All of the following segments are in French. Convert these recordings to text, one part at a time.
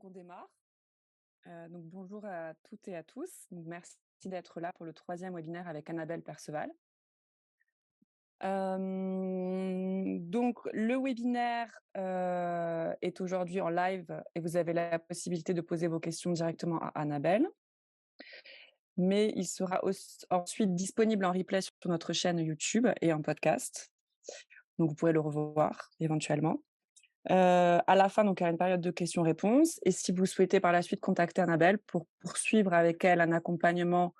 Donc on démarre. Donc bonjour à toutes et à tous. Donc merci d'être là pour le troisième webinaire avec Annabelle Perceval. Donc le webinaire est aujourd'hui en live et vous avez la possibilité de poser vos questions directement à Annabelle. Mais il sera ensuite disponible en replay sur notre chaîne YouTube et en podcast. Donc vous pourrez le revoir éventuellement. À la fin, donc il y aura une période de questions-réponses et si vous souhaitez par la suite contacter Annabelle pour poursuivre avec elle un accompagnement,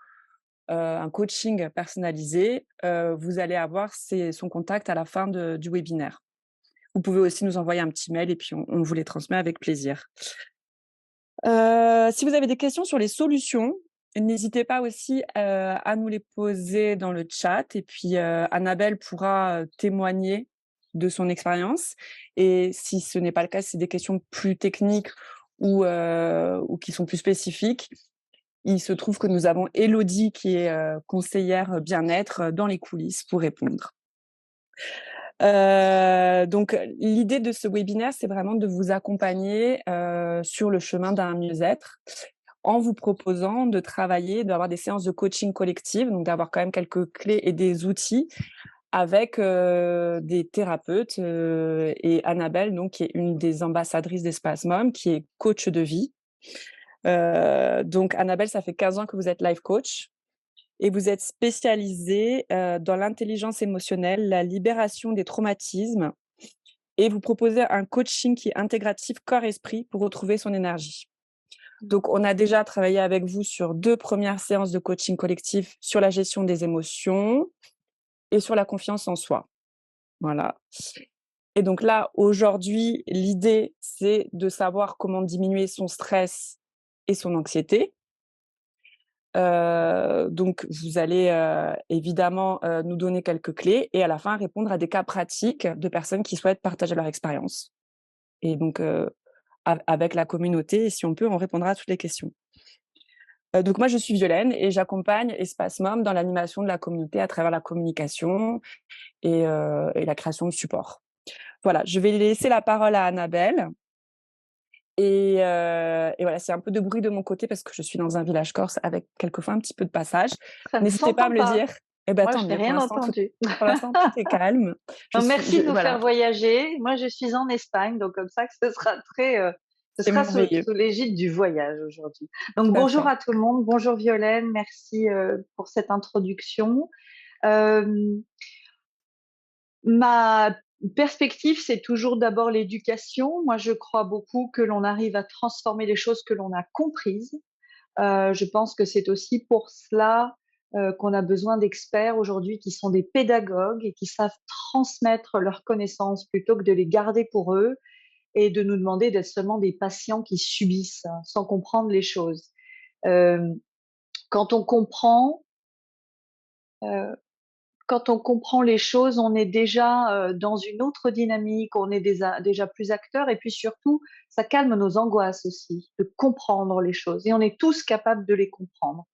un coaching personnalisé, vous allez avoir son contact à la fin du webinaire. Vous pouvez aussi nous envoyer un petit mail et puis on vous les transmet avec plaisir. Si vous avez des questions sur les solutions, n'hésitez pas aussi, à nous les poser dans le chat et puis, Annabelle pourra, témoigner de son expérience et si ce n'est pas le cas, si c'est des questions plus techniques ou qui sont plus spécifiques, il se trouve que nous avons Élodie qui est, conseillère, bien-être, dans les coulisses pour répondre. Donc l'idée de ce webinaire, c'est vraiment de vous accompagner, sur le chemin d'un mieux-être, en vous proposant de travailler, d'avoir des séances de coaching collective, donc d'avoir quand même quelques clés et des outils avec, des thérapeutes, et Annabelle donc qui est une des ambassadrices d'Espace Mom, qui est coach de vie. Donc Annabelle, ça fait 15 ans que vous êtes life coach et vous êtes spécialisée, dans l'intelligence émotionnelle, la libération des traumatismes et vous proposez un coaching qui est intégratif corps-esprit pour retrouver son énergie. Donc, on a déjà travaillé avec vous sur 2 premières séances de coaching collectif sur la gestion des émotions et sur la confiance en soi. Voilà. Et donc là, aujourd'hui, l'idée, c'est de savoir comment diminuer son stress et son anxiété. Donc vous allez, évidemment, nous donner quelques clés et à la fin répondre à des cas pratiques de personnes qui souhaitent partager leur expérience. Et donc, avec la communauté et si on peut, on répondra à toutes les questions. Donc moi, je suis Violaine et j'accompagne Espace Mom dans l'animation de la communauté à travers la communication et la création de support. Voilà, je vais laisser la parole à Annabelle et voilà, c'est un peu de bruit de mon côté parce que je suis dans un village corse avec quelquefois un petit peu de passage. Ça ne N'hésitez pas à s'entend me le pas. dire. Eh ben, Moi, tant je n'ai mieux. rien entendu. Pour l'instant, tout est calme. Donc, merci de nous Voilà, faire voyager. Moi, je suis en Espagne, donc comme ça, que ce sera ce c'est sera merveilleux. sous l'égide du voyage aujourd'hui. Tout Donc, à bonjour fait. à tout le monde. Bonjour Violaine. Merci pour cette introduction. Euh, Ma perspective, c'est toujours d'abord l'éducation. Moi, je crois beaucoup que l'on arrive à transformer les choses que l'on a comprises. Je pense que c'est aussi pour cela qu'on a besoin d'experts aujourd'hui qui sont des pédagogues et qui savent transmettre leurs connaissances plutôt que de les garder pour eux et de nous demander d'être seulement des patients qui subissent sans comprendre les choses. Euh, quand on comprend, euh, quand on comprend les choses, on est déjà dans une autre dynamique, on est déjà plus acteur et puis surtout, ça calme nos angoisses aussi de comprendre les choses et on est tous capables de les comprendre.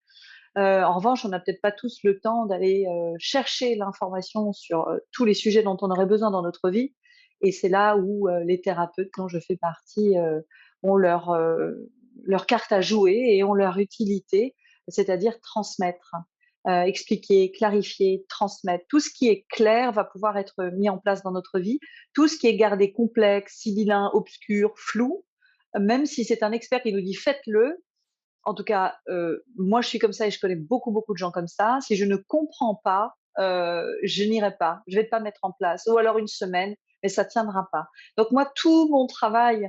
En revanche, on n'a peut-être pas tous le temps d'aller chercher l'information sur tous les sujets dont on aurait besoin dans notre vie. Et c'est là où les thérapeutes, dont je fais partie, ont leur carte à jouer et ont leur utilité, c'est-à-dire transmettre, expliquer, clarifier, transmettre. Tout ce qui est clair va pouvoir être mis en place dans notre vie. Tout ce qui est gardé complexe, sibyllin, obscur, flou, même si c'est un expert qui nous dit faites-le, en tout cas, moi, je suis comme ça et je connais beaucoup, beaucoup de gens comme ça. Si je ne comprends pas, je n'irai pas. Je vais pas mettre en place. Ou alors une semaine, mais ça tiendra pas. Donc moi, tout mon travail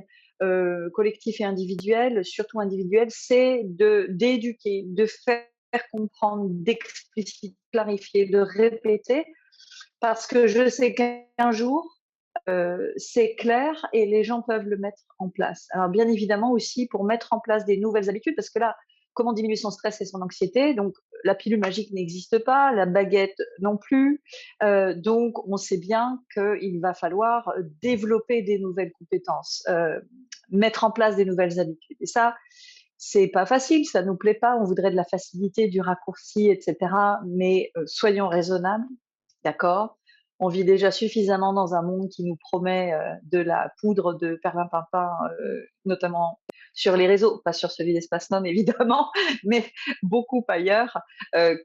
collectif et individuel, surtout individuel, c'est d'éduquer, de faire comprendre, d'expliciter, clarifier, de répéter, parce que je sais qu'un jour, c'est clair et les gens peuvent le mettre en place. Alors bien évidemment aussi pour mettre en place des nouvelles habitudes, parce que là, comment diminuer son stress et son anxiété? Donc la pilule magique n'existe pas, la baguette non plus. Donc on sait bien qu'il va falloir développer des nouvelles compétences, mettre en place des nouvelles habitudes. Et ça, c'est pas facile, ça nous plaît pas. On voudrait de la facilité, du raccourci, etc. Mais soyons raisonnables, d'accord? On vit déjà suffisamment dans un monde qui nous promet de la poudre de perlimpinpin, notamment sur les réseaux, pas sur celui d'Espace Nom évidemment, mais beaucoup ailleurs,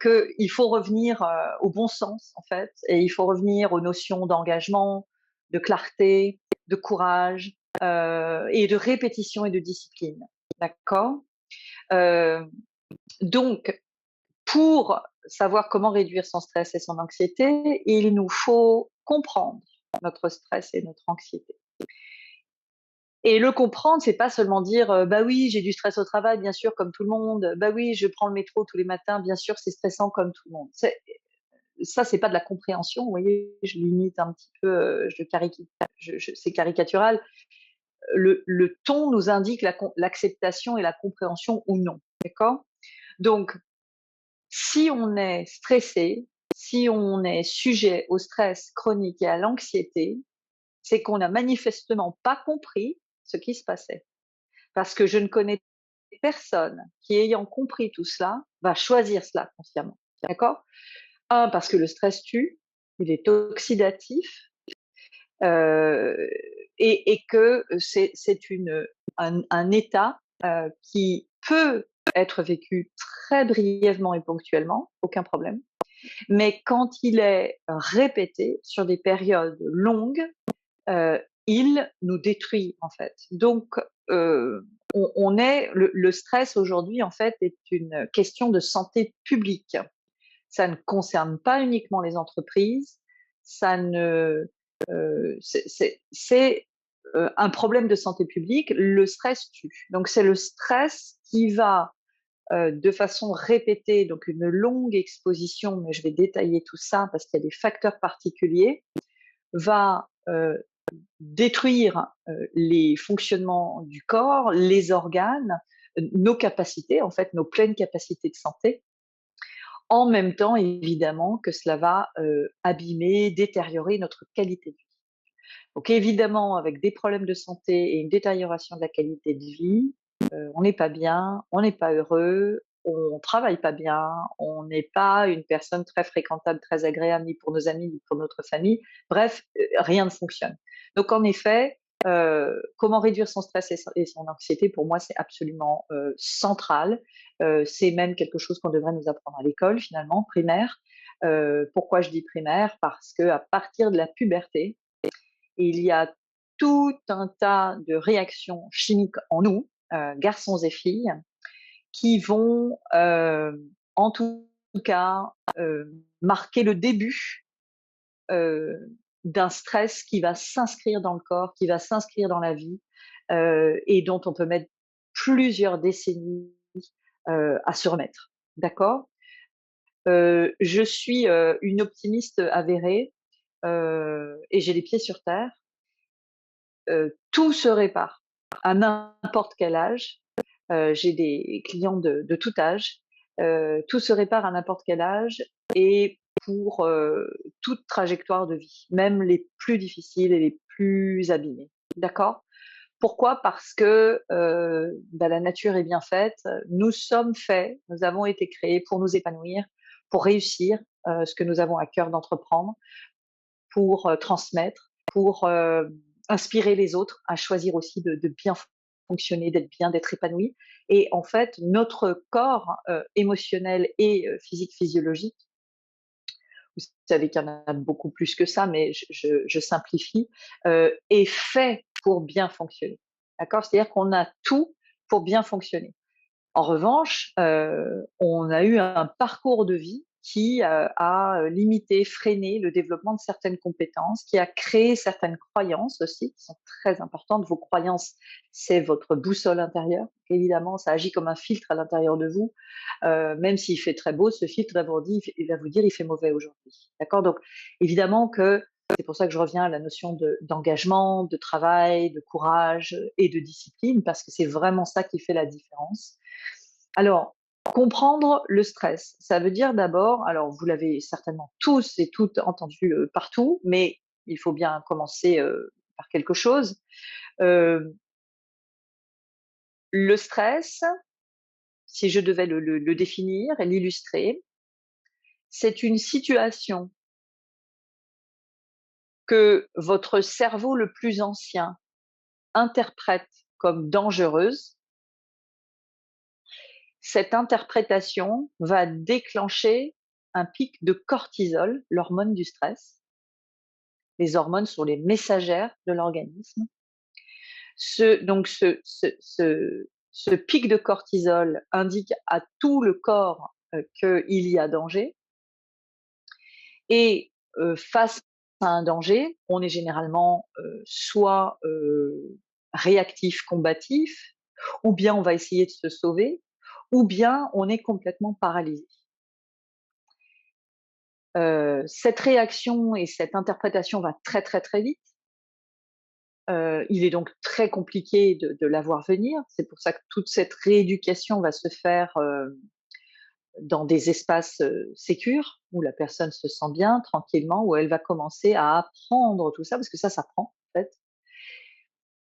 qu'il faut revenir au bon sens en fait, et il faut revenir aux notions d'engagement, de clarté, de courage et de répétition et de discipline. D'accord. Donc, pour savoir comment réduire son stress et son anxiété, il nous faut comprendre notre stress et notre anxiété. Et le comprendre, c'est pas seulement dire bah oui, j'ai du stress au travail, bien sûr, comme tout le monde. Bah oui, je prends le métro tous les matins, bien sûr, c'est stressant comme tout le monde. Ça, c'est pas de la compréhension. Vous voyez, je limite un petit peu, c'est caricatural. Le ton nous indique l'acceptation et la compréhension ou non. D'accord. Donc, si on est stressé, si on est sujet au stress chronique et à l'anxiété, c'est qu'on n'a manifestement pas compris ce qui se passait. Parce que je ne connais personne qui, ayant compris tout cela, va choisir cela consciemment. D'accord. Un, parce que le stress tue, il est oxydatif, euh, et que c'est un état qui peut être vécu très brièvement et ponctuellement, aucun problème. Mais quand il est répété sur des périodes longues, il nous détruit en fait. Donc, le stress aujourd'hui en fait est une question de santé publique. Ça ne concerne pas uniquement les entreprises, ça ne, c'est un problème de santé publique. Le stress tue. Donc c'est le stress qui va de façon répétée, donc une longue exposition, mais je vais détailler tout ça parce qu'il y a des facteurs particuliers, va détruire les fonctionnements du corps, les organes, nos capacités, en fait, nos pleines capacités de santé, en même temps, évidemment, que cela va abîmer, détériorer notre qualité de vie. Donc évidemment, avec des problèmes de santé et une détérioration de la qualité de vie, on n'est pas bien, on n'est pas heureux, on travaille pas bien, on n'est pas une personne très fréquentable, très agréable, ni pour nos amis, ni pour notre famille. Bref, rien ne fonctionne. Donc en effet, comment réduire son stress et son anxiété, pour moi, c'est absolument central. C'est même quelque chose qu'on devrait nous apprendre à l'école, finalement, primaire. Pourquoi je dis primaire? Parce que à partir de la puberté, il y a tout un tas de réactions chimiques en nous, garçons et filles, qui vont, en tout cas, marquer le début d'un stress qui va s'inscrire dans le corps, qui va s'inscrire dans la vie, et dont on peut mettre plusieurs décennies à se remettre. D'accord. Je suis une optimiste avérée et j'ai les pieds sur terre. Tout se répare à n'importe quel âge. J'ai des clients de tout âge. Tout se répare à n'importe quel âge et pour toute trajectoire de vie, même les plus difficiles et les plus abîmées. D'accord. Pourquoi? Parce que la nature est bien faite. Nous sommes faits, nous avons été créés pour nous épanouir, pour réussir ce que nous avons à cœur d'entreprendre, pour transmettre, pour inspirer les autres à choisir aussi de bien fonctionner, d'être bien, d'être épanoui. Et en fait, notre corps émotionnel et physique, physiologique, vous savez qu'il y en a beaucoup plus que ça, mais je simplifie, est fait pour bien fonctionner. D'accord. C'est-à-dire qu'on a tout pour bien fonctionner. En revanche, on a eu un parcours de vie qui a limité, freiné le développement de certaines compétences, qui a créé certaines croyances aussi, qui sont très importantes. Vos croyances, c'est votre boussole intérieure. Évidemment, ça agit comme un filtre à l'intérieur de vous. Même s'il fait très beau, ce filtre va il va vous dire il fait mauvais aujourd'hui. D'accord. Donc, évidemment que c'est pour ça que je reviens à la notion d'engagement, de travail, de courage et de discipline, parce que c'est vraiment ça qui fait la différence. Alors, comprendre le stress, ça veut dire d'abord, alors vous l'avez certainement tous et toutes entendu partout, mais il faut bien commencer par quelque chose. Euh, le stress, si je devais le définir et l'illustrer, c'est une situation que votre cerveau le plus ancien interprète comme dangereuse, cette interprétation va déclencher un pic de cortisol, l'hormone du stress. Les hormones sont les messagères de l'organisme. Ce pic de cortisol indique à tout le corps qu'il y a danger. Et face à un danger, on est généralement soit réactif, combatif, ou bien on va essayer de se sauver, ou bien on est complètement paralysé. Cette réaction et cette interprétation va très très très vite. Il est donc très compliqué de la voir venir. C'est pour ça que toute cette rééducation va se faire dans des espaces sécures, où la personne se sent bien, tranquillement, où elle va commencer à apprendre tout ça, parce que ça s'apprend en fait.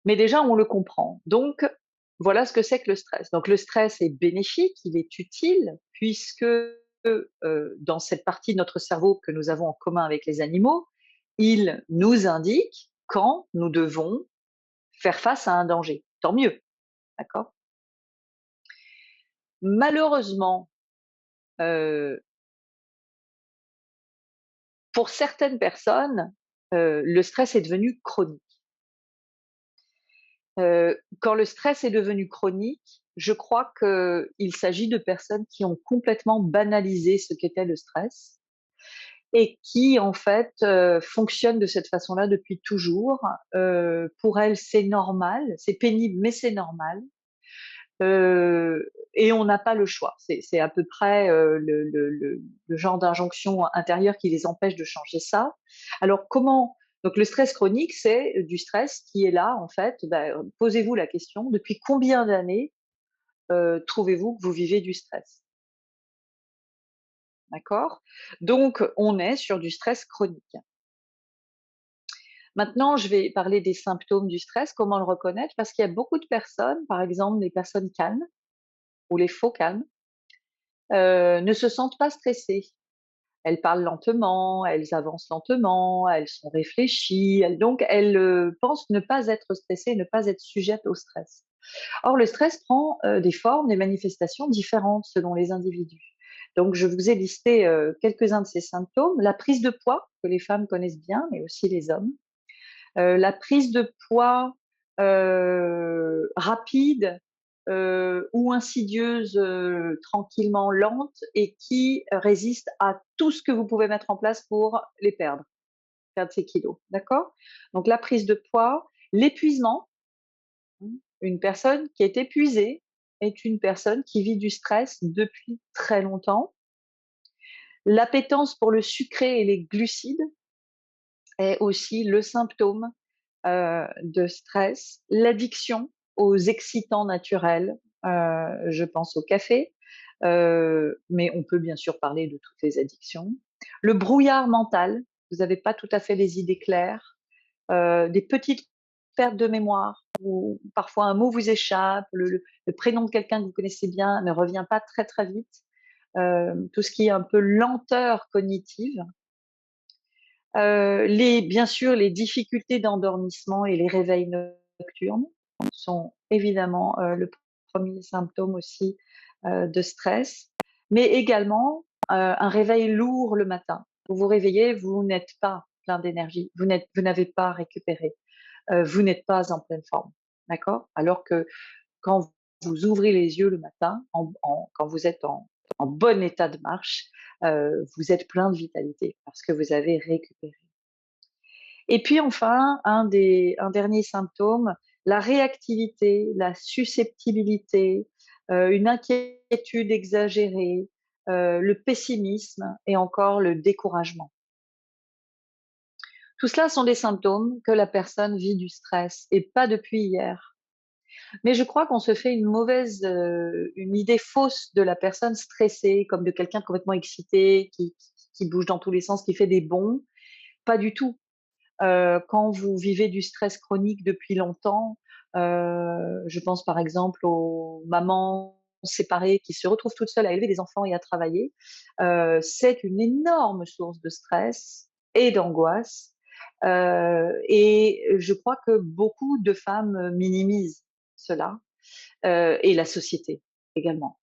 Mais déjà, on le comprend. Donc, voilà ce que c'est que le stress. Donc, le stress est bénéfique, il est utile, puisque dans cette partie de notre cerveau que nous avons en commun avec les animaux, il nous indique quand nous devons faire face à un danger. Tant mieux, d'accord? Malheureusement, pour certaines personnes, le stress est devenu chronique. Quand le stress est devenu chronique, je crois qu'il s'agit de personnes qui ont complètement banalisé ce qu'était le stress et qui, en fait, fonctionnent de cette façon-là depuis toujours. Pour elles, c'est normal, c'est pénible, mais c'est normal. Et on n'a pas le choix. C'est à peu près le genre d'injonction intérieure qui les empêche de changer ça. Alors comment donc le stress chronique, c'est du stress qui est là en fait. Posez-vous la question, depuis combien d'années trouvez-vous que vous vivez du stress? D'accord? Donc on est sur du stress chronique. Maintenant, je vais parler des symptômes du stress, comment le reconnaître, parce qu'il y a beaucoup de personnes, par exemple des personnes calmes ou les faux calmes, ne se sentent pas stressées. Elles parlent lentement, elles avancent lentement, elles sont réfléchies, donc elles pensent ne pas être stressées, ne pas être sujettes au stress. Or, le stress prend des formes, des manifestations différentes selon les individus. Donc, je vous ai listé quelques-uns de ces symptômes. La prise de poids, que les femmes connaissent bien, mais aussi les hommes. La prise de poids rapide ou insidieuse, tranquillement lente et qui résiste à tout ce que vous pouvez mettre en place pour les perdre ces kilos, d'accord? Donc la prise de poids, l'épuisement, une personne qui est épuisée est une personne qui vit du stress depuis très longtemps. L'appétence pour le sucré et les glucides est aussi le symptôme de stress, l'addiction aux excitants naturels, je pense au café, mais on peut bien sûr parler de toutes les addictions. Le brouillard mental, vous n'avez pas tout à fait les idées claires, des petites pertes de mémoire, ou parfois un mot vous échappe, le prénom de quelqu'un que vous connaissez bien ne revient pas très très vite, tout ce qui est un peu lenteur cognitive. Bien sûr, les difficultés d'endormissement et les réveils nocturnes sont évidemment le premier symptôme aussi de stress, mais également un réveil lourd le matin. Vous vous réveillez, vous n'êtes pas plein d'énergie, vous n'avez pas récupéré, vous n'êtes pas en pleine forme, d'accord? Alors que quand vous ouvrez les yeux le matin, quand vous êtes en bon état de marche, vous êtes plein de vitalité parce que vous avez récupéré. Et puis enfin, un dernier symptôme, la réactivité, la susceptibilité, une inquiétude exagérée, le pessimisme et encore le découragement. Tout cela sont des symptômes que la personne vit du stress et pas depuis hier. Mais je crois qu'on se fait une idée fausse de la personne stressée, comme de quelqu'un complètement excité, qui bouge dans tous les sens, qui fait des bonds. Pas du tout. Quand vous vivez du stress chronique depuis longtemps, je pense par exemple aux mamans séparées qui se retrouvent toutes seules à élever des enfants et à travailler, c'est une énorme source de stress et d'angoisse, et je crois que beaucoup de femmes minimisent cela, et la société également.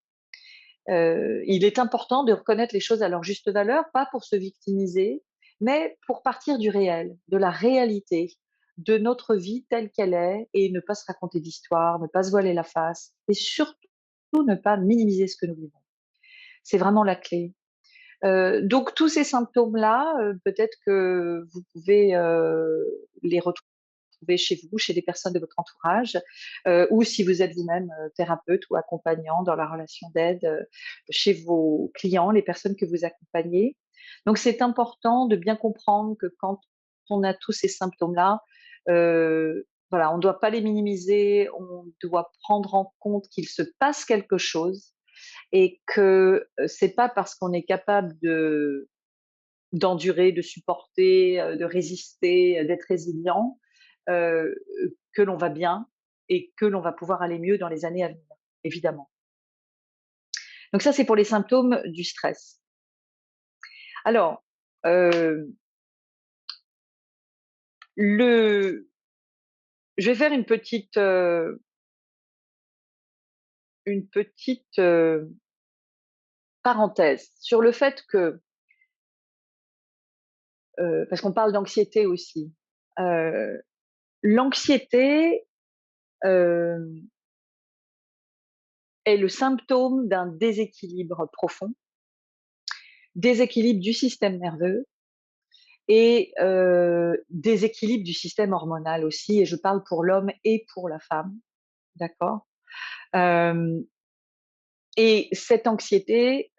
Il est important de reconnaître les choses à leur juste valeur, pas pour se victimiser, mais pour partir du réel, de la réalité, de notre vie telle qu'elle est et ne pas se raconter d'histoires, ne pas se voiler la face et surtout ne pas minimiser ce que nous vivons. C'est vraiment la clé. Donc tous ces symptômes-là, peut-être que vous pouvez, les retrouver chez vous, chez des personnes de votre entourage, ou si vous êtes vous-même, thérapeute ou accompagnant dans la relation d'aide, chez vos clients, les personnes que vous accompagnez. Donc c'est important de bien comprendre que quand on a tous ces symptômes-là, voilà, on ne doit pas les minimiser, on doit prendre en compte qu'il se passe quelque chose et que, c'est pas parce qu'on est capable d'endurer, de supporter, de résister, d'être résilient, heu, que l'on va bien et que l'on va pouvoir aller mieux dans les années à venir, évidemment. Donc ça, c'est pour les symptômes du stress. Alors, heu, le je vais faire une petite, parenthèse sur le fait que, parce qu'on parle d'anxiété aussi. Heu, L'anxiété, hem, est le symptôme d'un déséquilibre profond, déséquilibre du système nerveux et déséquilibre du système hormonal aussi et je parle pour l'homme et pour la femme, d'accord? Hem Et cette anxiété,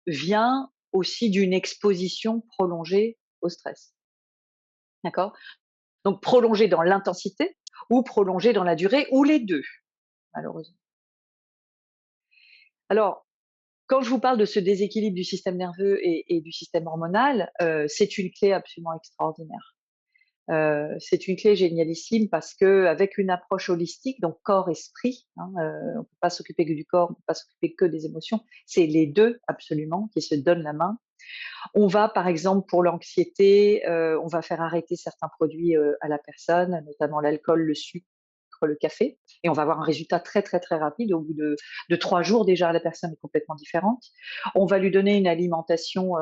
vient aussi d'une exposition prolongée au stress, d'accord? Donc prolongée dans l'intensité ou prolongée dans la durée ou les 2, malheureusement. Alors, quand je vous parle de ce déséquilibre du système nerveux et du système hormonal, c'est une clé absolument extraordinaire. C'est une clé génialissime parce qu'avec une approche holistique, donc corps-esprit, hein, on ne peut pas s'occuper que du corps, on ne peut pas s'occuper que des émotions, c'est les 2 absolument qui se donnent la main. On va par exemple pour l'anxiété, on va faire arrêter certains produits, à la personne, notamment l'alcool, le sucre, le café et on va avoir un résultat très, très, très rapide. Au bout de 3 jours déjà, la personne est complètement différente. On va lui donner une alimentation,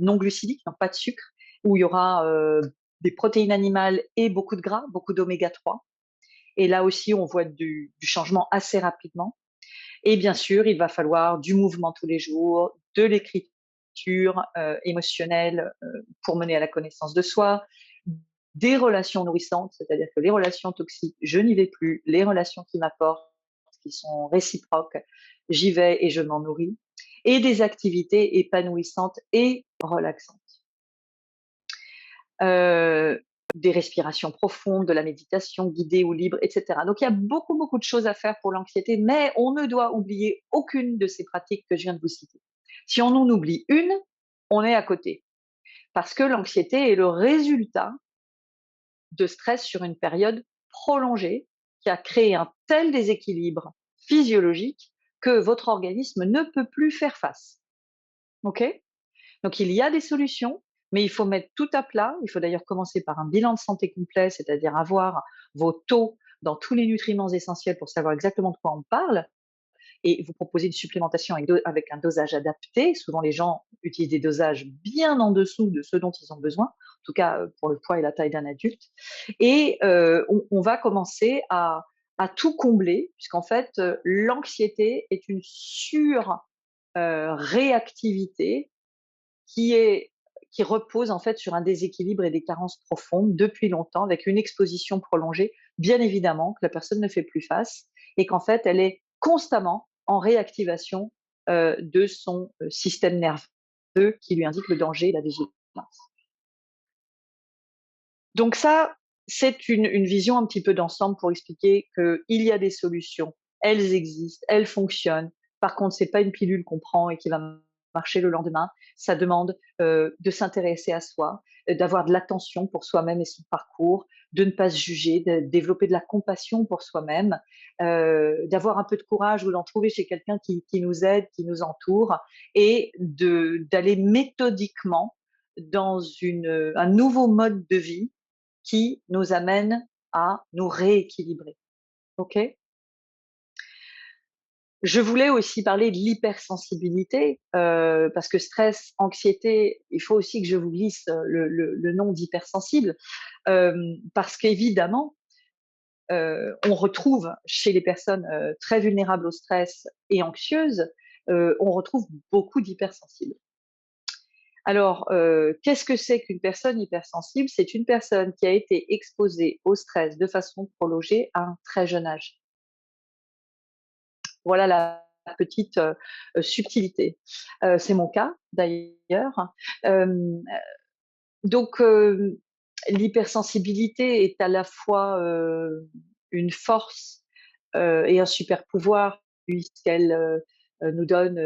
non glucidique, donc pas de sucre, où il y aura, des protéines animales et beaucoup de gras, beaucoup d'oméga 3 et là aussi on voit du changement assez rapidement et bien sûr, il va falloir du mouvement tous les jours, de l'écriture, émotionnelle, pour mener à la connaissance de soi, des relations nourrissantes, c'est-à-dire que les relations toxiques, je n'y vais plus, les relations qui m'apportent, qui sont réciproques, j'y vais et je m'en nourris et des activités épanouissantes et relaxantes. Heu, des respirations profondes, de la méditation guidée ou libre et cetera. Donc il y a beaucoup, beaucoup de choses à faire pour l'anxiété, mais on ne doit oublier aucune de ces pratiques que je viens de vous citer. Si on en oublie une, on est à côté. Parce que l'anxiété est le résultat de stress sur une période prolongée qui a créé un tel déséquilibre physiologique que votre organisme ne peut plus faire face. OK? Donc il y a des solutions, mais il faut mettre tout à plat. Il faut d'ailleurs commencer par un bilan de santé complet, c'est-à-dire avoir vos taux dans tous les nutriments essentiels pour savoir exactement de quoi on parle et vous proposer une supplémentation avec un dosage adapté. Souvent, les gens utilisent des dosages bien en dessous de ce dont ils ont besoin, en tout cas pour le poids et la taille d'un adulte. Et on va commencer à tout combler, puisqu'en fait, l'anxiété est une réactivité qui est qui repose en fait sur un déséquilibre et des carences profondes depuis longtemps, avec une exposition prolongée, bien évidemment, que la personne ne fait plus face et qu'en fait, elle est constamment en réactivation de son système nerveux qui lui indique le danger et la vigilance. Donc ça, c'est une vision un petit peu d'ensemble pour expliquer qu'il y a des solutions, elles existent, elles fonctionnent. Par contre, c'est pas une pilule qu'on prend et qui va marcher le lendemain. Ça demande de s'intéresser à soi, d'avoir de l'attention pour soi-même et son parcours, de ne pas se juger, de développer de la compassion pour soi-même, d'avoir un peu de courage ou d'en trouver chez quelqu'un qui nous aide, qui nous entoure, et d'aller méthodiquement dans un nouveau mode de vie qui nous amène à nous rééquilibrer. OK? Je voulais aussi parler de l'hypersensibilité, parce que stress, anxiété, il faut aussi que je vous glisse le nom d'hypersensible, parce qu'évidemment, on retrouve chez les personnes très vulnérables au stress et anxieuses, on retrouve beaucoup d'hypersensibles. Alors, qu'est-ce que c'est qu'une personne hypersensible? C'est une personne qui a été exposée au stress de façon prolongée à un très jeune âge. Voilà la petite subtilité. C'est mon cas d'ailleurs. Hem, donc l'hypersensibilité est à la fois une force et un super pouvoir puisqu'elle nous donne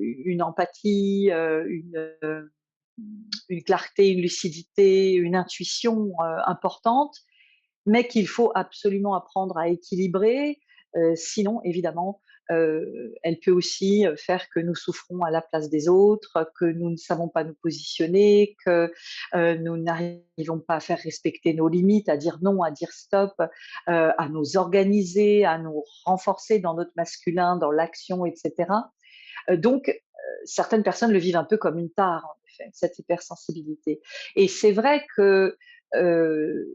une empathie, une clarté, une lucidité, une intuition importante, mais qu'il faut absolument apprendre à équilibrer. Sinon, évidemment, elle peut aussi faire que nous souffrons à la place des autres, que nous ne savons pas nous positionner, que nous n'arrivons pas à faire respecter nos limites, à dire non, à dire stop, à nous organiser, à nous renforcer dans notre masculin, dans l'action, etc. Donc, certaines personnes le vivent un peu comme une tare, en effet, cette hypersensibilité. Et c'est vrai que euh,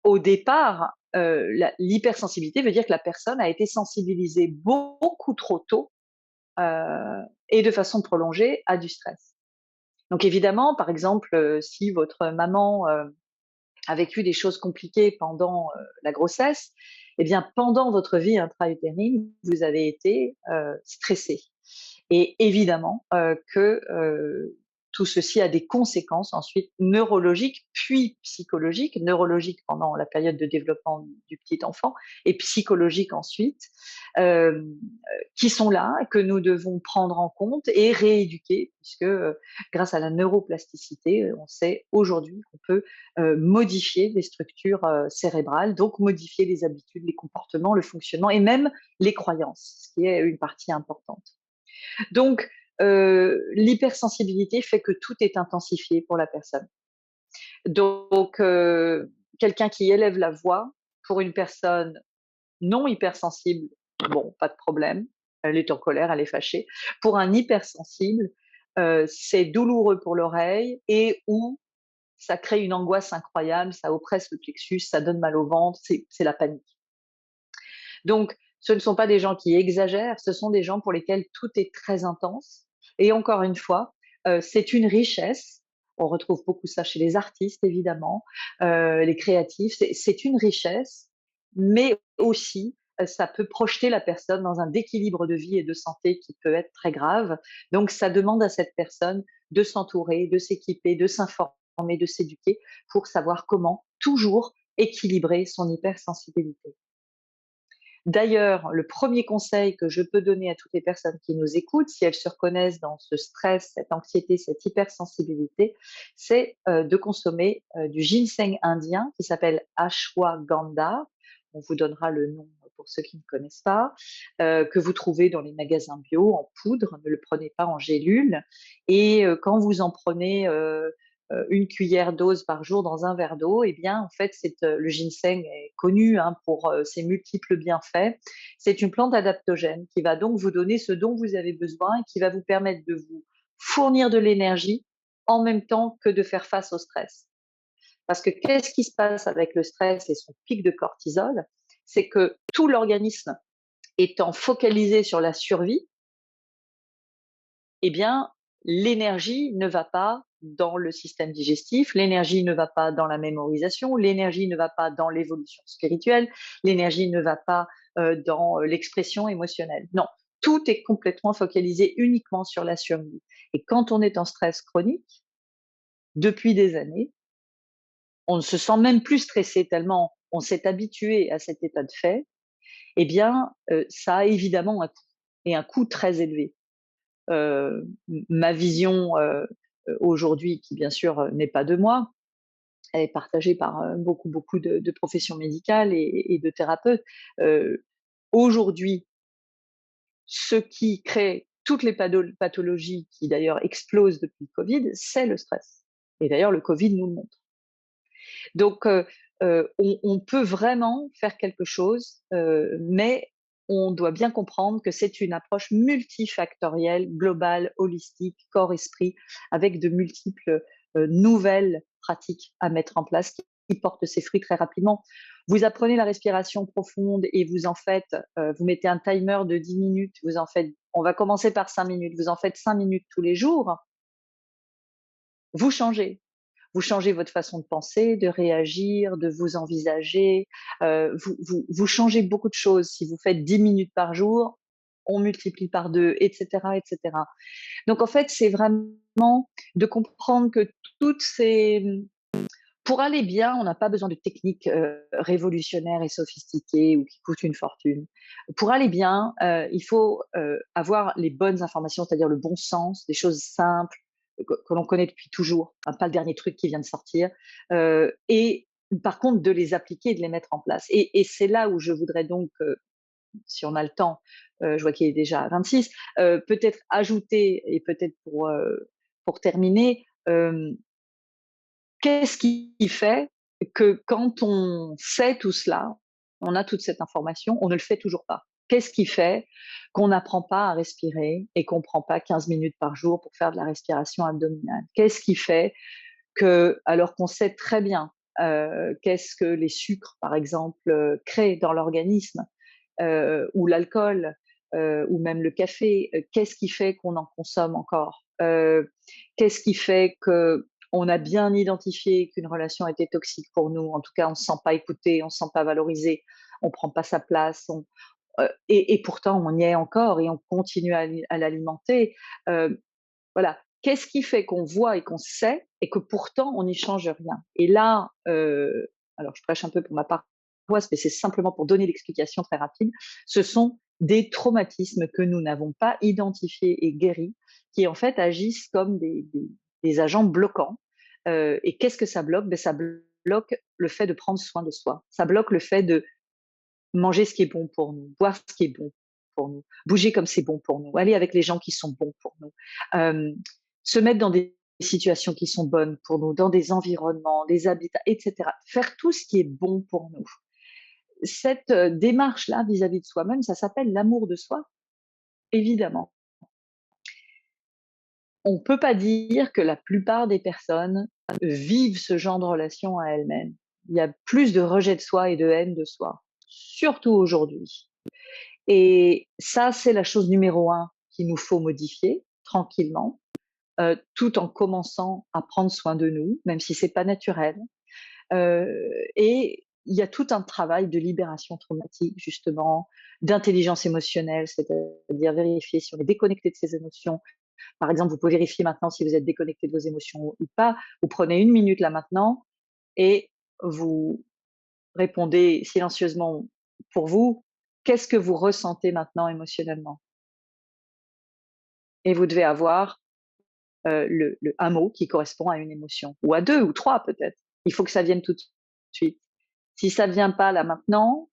au départ, l'hypersensibilité veut dire que la personne a été sensibilisée beaucoup trop tôt et de façon prolongée à du stress. Donc évidemment, par exemple, si votre maman a vécu des choses compliquées pendant la grossesse, eh bien pendant votre vie intra-utérine, vous avez été stressé. Et évidemment que tout ceci a des conséquences ensuite neurologiques, puis psychologiques, neurologiques pendant la période de développement du petit enfant et psychologiques ensuite, euh, qui sont là, que nous devons prendre en compte et rééduquer, puisque grâce à la neuroplasticité, on sait aujourd'hui qu'on peut modifier les structures cérébrales, donc modifier les habitudes, les comportements, le fonctionnement et même les croyances, ce qui est une partie importante. Donc, l'hypersensibilité fait que tout est intensifié pour la personne. Donc, quelqu'un qui élève la voix, pour une personne non hypersensible, bon, pas de problème, elle est en colère, elle est fâchée. Pour un hypersensible, c'est douloureux pour l'oreille et ou ça crée une angoisse incroyable, ça oppresse le plexus, ça donne mal au ventre, c'est la panique. Donc, ce ne sont pas des gens qui exagèrent, ce sont des gens pour lesquels tout est très intense. Et encore une fois, c'est une richesse. On retrouve beaucoup ça chez les artistes, évidemment, les créatifs. C'est une richesse, mais aussi, ça peut projeter la personne dans un déséquilibre de vie et de santé qui peut être très grave. Donc, ça demande à cette personne de s'entourer, de s'équiper, de s'informer, de s'éduquer pour savoir comment toujours équilibrer son hypersensibilité. D'ailleurs, le premier conseil que je peux donner à toutes les personnes qui nous écoutent, si elles se reconnaissent dans ce stress, cette anxiété, cette hypersensibilité, c'est de consommer du ginseng indien qui s'appelle ashwagandha. On vous donnera le nom pour ceux qui ne connaissent pas, que vous trouvez dans les magasins bio en poudre. Ne le prenez pas en gélule. Et quand vous en prenez une cuillère dose par jour dans un verre d'eau, eh bien, en fait, le ginseng est connu pour ses multiples bienfaits. C'est une plante adaptogène qui va donc vous donner ce dont vous avez besoin et qui va vous permettre de vous fournir de l'énergie en même temps que de faire face au stress. Parce que qu'est-ce qui se passe avec le stress et son pic de cortisol? C'est que tout l'organisme étant focalisé sur la survie, eh bien, l'énergie ne va pas dans le système digestif, l'énergie ne va pas dans la mémorisation, l'énergie ne va pas dans l'évolution spirituelle, l'énergie ne va pas dans l'expression émotionnelle. Non, tout est complètement focalisé uniquement sur la survie. Et quand on est en stress chronique, depuis des années, on ne se sent même plus stressé tellement on s'est habitué à cet état de fait, eh bien, ça a évidemment un coût, et un coût très élevé. Ma vision aujourd'hui, qui bien sûr n'est pas de moi, elle est partagée par beaucoup de professions médicales et de thérapeutes. Aujourd'hui, ce qui crée toutes les pathologies qui d'ailleurs explosent depuis le Covid, c'est le stress. Et d'ailleurs, le Covid nous le montre. Donc, on peut vraiment faire quelque chose, mais on doit bien comprendre que c'est une approche multifactorielle, globale, holistique, corps-esprit, avec de multiples nouvelles pratiques à mettre en place qui portent ses fruits très rapidement. Vous apprenez la respiration profonde et vous en faites, vous mettez un timer de 10 minutes, vous en faites, on va commencer par 5 minutes, vous en faites 5 minutes tous les jours, vous changez. Vous changez votre façon de penser, de réagir, de vous envisager. Vous changez beaucoup de choses. Si vous faites 10 minutes par jour, on multiplie par 2, etc., etc. Donc en fait, c'est vraiment de comprendre que toutes ces pour aller bien, on n'a pas besoin de techniques révolutionnaires et sophistiquées ou qui coûtent une fortune. Pour aller bien, il faut avoir les bonnes informations, c'est-à-dire le bon sens, des choses simples que l'on connaît depuis toujours, hein, pas le dernier truc qui vient de sortir, et par contre de les appliquer et de les mettre en place. Et c'est là où je voudrais donc, si on a le temps, je vois qu'il est déjà 26, peut-être ajouter et peut-être pour terminer, qu'est-ce qui fait que quand on sait tout cela, on a toute cette information, on ne le fait toujours pas? Qu'est-ce qui fait qu'on n'apprend pas à respirer et qu'on prend pas 15 minutes par jour pour faire de la respiration abdominale? Qu'est-ce qui fait que, alors qu'on sait très bien, qu'est-ce que les sucres, par exemple, créent dans l'organisme, ou l'alcool, ou même le café, qu'est-ce qui fait qu'on en consomme encore? Qu'est-ce qui fait qu'on a bien identifié qu'une relation était toxique pour nous? En tout cas, on ne se sent pas écouté, on ne se sent pas valorisé, on ne prend pas sa place, et pourtant on y est encore et on continue à l'alimenter. Voilà. Qu'est-ce qui fait qu'on voit et qu'on sait et que pourtant on n'y change rien? Et là, alors je prêche un peu pour ma paroisse, mais c'est simplement pour donner l'explication très rapide. Ce sont des traumatismes que nous n'avons pas identifiés et guéris, qui en fait agissent comme des agents bloquants. Et qu'est-ce que ça bloque? Ben, ça bloque le fait de prendre soin de soi. Ça bloque le fait de manger ce qui est bon pour nous, boire ce qui est bon pour nous, bouger comme c'est bon pour nous, aller avec les gens qui sont bons pour nous, se mettre dans des situations qui sont bonnes pour nous, dans des environnements, des habitats, etc. Faire tout ce qui est bon pour nous. Cette démarche-là vis-à-vis de soi-même, ça s'appelle l'amour de soi, évidemment. On ne peut pas dire que la plupart des personnes vivent ce genre de relation à elles-mêmes. Il y a plus de rejet de soi et de haine de soi, surtout aujourd'hui. Et ça, c'est la chose numéro un qu'il nous faut modifier tranquillement, tout en commençant à prendre soin de nous, même si c'est pas naturel. Et il y a tout un travail de libération traumatique, justement, d'intelligence émotionnelle, c'est-à-dire vérifier si on est déconnecté de ses émotions. Par exemple, vous pouvez vérifier maintenant si vous êtes déconnecté de vos émotions ou pas. Vous prenez 1 minute là maintenant et vous répondez silencieusement pour vous, qu'est-ce que vous ressentez maintenant émotionnellement? Et vous devez avoir un mot qui correspond à une émotion, ou à 2 ou 3 peut-être. Il faut que ça vienne tout de suite. Si ça ne vient pas là maintenant,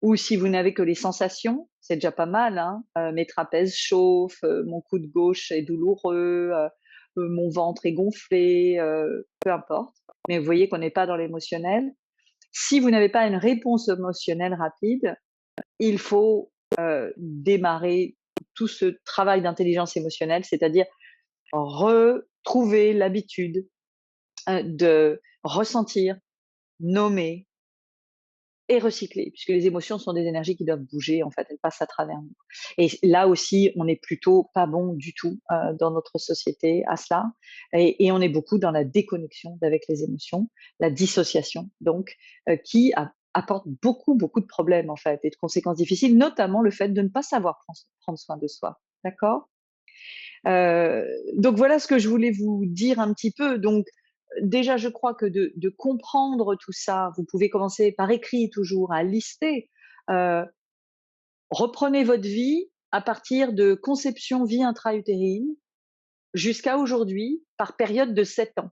ou si vous n'avez que les sensations, c'est déjà pas mal, hein. Mes trapèzes chauffent, mon coude gauche est douloureux, mon ventre est gonflé, peu importe. Mais vous voyez qu'on n'est pas dans l'émotionnel. Si vous n'avez pas une réponse émotionnelle rapide, il faut démarrer tout ce travail d'intelligence émotionnelle, c'est-à-dire retrouver l'habitude de ressentir, nommer et recycler, puisque les émotions sont des énergies qui doivent bouger, en fait, elles passent à travers nous. Et là aussi, on n'est plutôt pas bon du tout dans notre société à cela, et on est beaucoup dans la déconnexion avec les émotions, la dissociation, donc, qui apporte beaucoup, beaucoup de problèmes, en fait, et de conséquences difficiles, notamment le fait de ne pas savoir prendre soin de soi. D'accord? Donc voilà ce que je voulais vous dire un petit peu. Donc déjà, je crois que de comprendre tout ça, vous pouvez commencer par écrit toujours à lister. Heu, Reprenez votre vie à partir de conception vie intra-utérine jusqu'à aujourd'hui par période de 7 ans,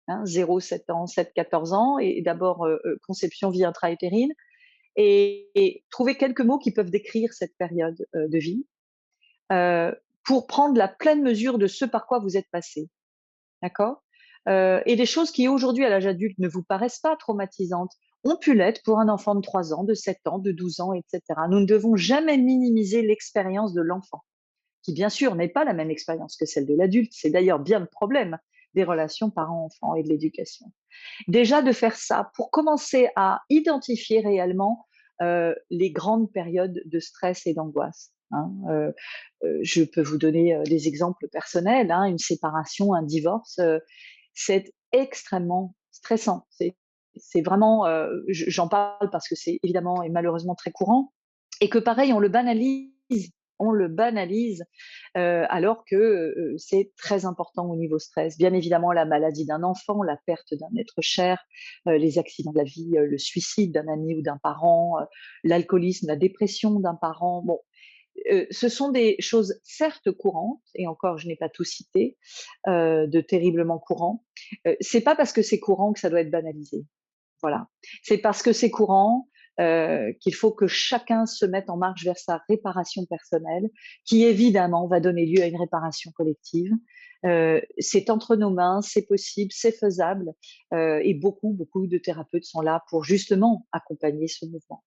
hein, 0-7 ans, 7-14 ans et d'abord, conception vie intra-utérine et trouver quelques mots qui peuvent décrire cette période, de vie, heu, pour prendre la pleine mesure de ce par quoi vous êtes passé. D'accord? Et des choses qui aujourd'hui, à l'âge adulte, ne vous paraissent pas traumatisantes, ont pu l'être pour un enfant de 3 ans, de 7 ans, de 12 ans, etc. Nous ne devons jamais minimiser l'expérience de l'enfant, qui bien sûr n'est pas la même expérience que celle de l'adulte. C'est d'ailleurs bien le problème des relations parents-enfants et de l'éducation. Déjà de faire ça pour commencer à identifier réellement les grandes périodes de stress et d'angoisse. Hein. Je peux vous donner des exemples personnels. Hein. Une séparation, un divorce, c'est extrêmement stressant. C'est vraiment, j'en parle parce que c'est évidemment et malheureusement très courant, et que pareil, on le banalise, alors que c'est très important au niveau stress. Bien évidemment, la maladie d'un enfant, la perte d'un être cher, les accidents de la vie, le suicide d'un ami ou d'un parent, l'alcoolisme, la dépression d'un parent. Bon, ce sont des choses certes courantes, et encore, je n'ai pas tout cité, de terriblement courant. C'est pas parce que c'est courant que ça doit être banalisé. Voilà. C'est parce que c'est courant qu'il faut que chacun se mette en marche vers sa réparation personnelle, qui évidemment va donner lieu à une réparation collective. C'est entre nos mains, c'est possible, c'est faisable, et beaucoup, beaucoup de thérapeutes sont là pour justement accompagner ce mouvement.